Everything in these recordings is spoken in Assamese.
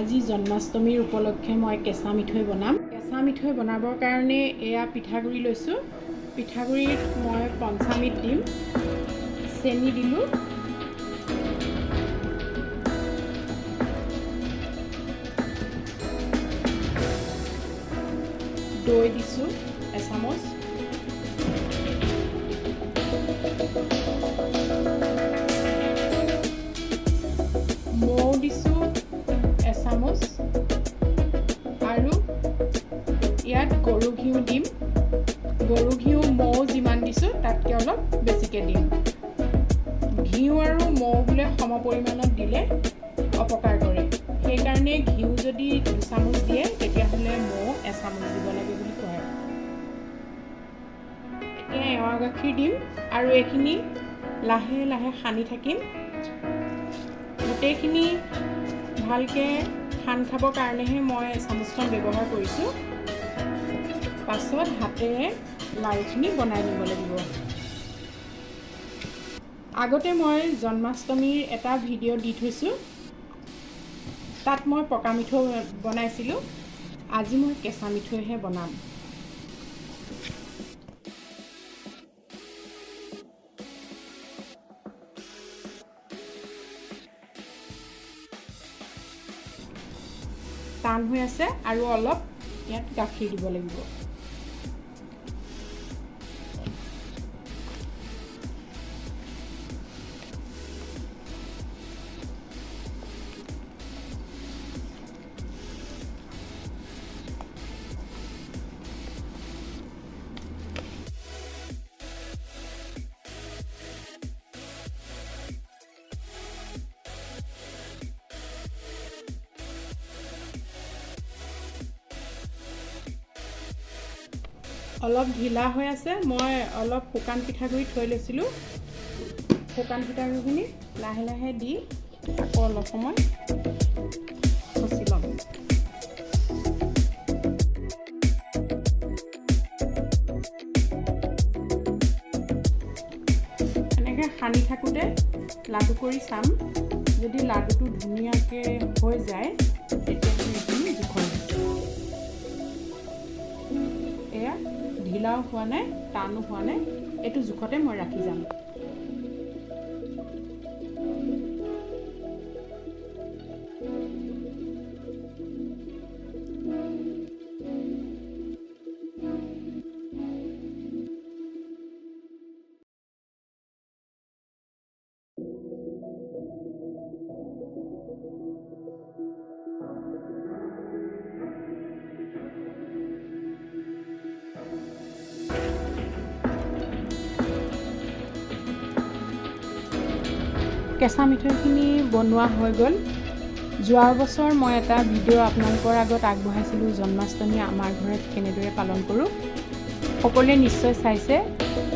আজি জন্মাষ্টমীৰ উপলক্ষে মই কেঁচা মিঠৈ বনাম। কেঁচা মিঠৈ বনাবৰ কাৰণে এয়া পিঠাগুড়ি লৈছোঁ। পিঠাগুড়িত মই পঞ্চামৃত দিম, চেনি দিলোঁ, দৈ দিছোঁ এচামুচ, মৌ দিছোঁ এচামুচ আৰু ইয়াত গৰু ঘিউ দিম। গৰু ঘিউ মৌ যিমান দিছোঁ তাতকৈ অলপ বেছিকৈ দিম। ঘিউ আৰু মৌ বোলে সম পৰিমাণত দিলে অপকাৰ কৰে, সেইকাৰণে ঘিউ যদি 2 চামুচ দিয়ে তেতিয়াহ'লে মৌ এচামুচ দিব লাগে বুলি কয়। এতিয়া এৱা গাখীৰ দিম আৰু এইখিনি লাহে লাহে সানি থাকিম। গোটেইখিনি ভালকৈ সান খাবৰ কাৰণেহে মই চামুচখন ব্যৱহাৰ কৰিছোঁ। পাছত হাতেৰে লাড়ুখিনি বনাই নিব লাগিব। আগতে মই জন্মাষ্টমীৰ এটা ভিডিঅ' দি থৈছোঁ, তাত মই পকা মিঠৈ বনাইছিলোঁ। আজি মই কেঁচা মিঠৈহে বনাম। টান হৈ আছে আৰু অলপ ইয়াত গাখীৰ দিব লাগিব। অলপ ঢিলা হৈ আছে। মই অলপ শুকান পিঠাগুড়ি থৈ লৈছিলোঁ। শুকান পিঠাগুড়িখিনি লাহে লাহে দি আকৌ অলপ সময় খচি ল'ম। এনেকৈ সানি থাকোঁতে লাডু কৰি চাম। যদি লাডুটো ধুনীয়াকৈ হৈ যায় তেতিয়াহ'লে এইখিনি জোখৰ হৈছে। এয়া ঢিলাও হোৱা নাই, টানো হোৱা নাই, এইটো জোখতে মই ৰাখি যাম। কেঁচা মিঠৈখিনি বনোৱা হৈ গ'ল। যোৱা বছৰ মই এটা ভিডিঅ' আপোনালোকৰ আগত আগবঢ়াইছিলোঁ, জন্মাষ্টমী আমাৰ ঘৰত কেনেদৰে পালন কৰোঁ। সকলোৱে নিশ্চয় চাইছে।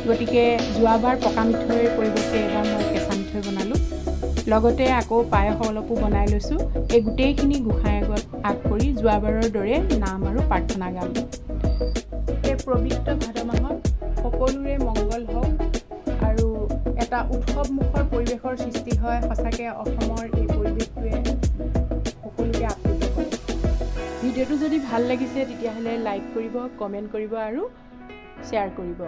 গতিকে যোৱাবাৰ পকা মিঠৈৰ পৰিৱৰ্তে এইবাৰ মই কেঁচা মিঠৈ বনালোঁ। লগতে আকৌ পায়স অলপো বনাই লৈছোঁ। এই গোটেইখিনি গোঁসাই আগত আগ কৰি যোৱাবাৰৰ দৰে নাম আৰু প্ৰাৰ্থনা গাম। এই পবিত্ৰ ভাদ মাহত সকলোৰে মংগল হওক আৰু এটা উৎসৱমুখৰ পৰিৱেশৰ সৃষ্টি হয়। সঁচাকৈ অসমৰ এই পৰিৱেশটোৱে সকলোকে আপ্লুত কৰে। ভিডিঅ'টো যদি ভাল লাগিছে তেতিয়াহ'লে লাইক কৰিব, কমেণ্ট কৰিব আৰু শ্বেয়াৰ কৰিব।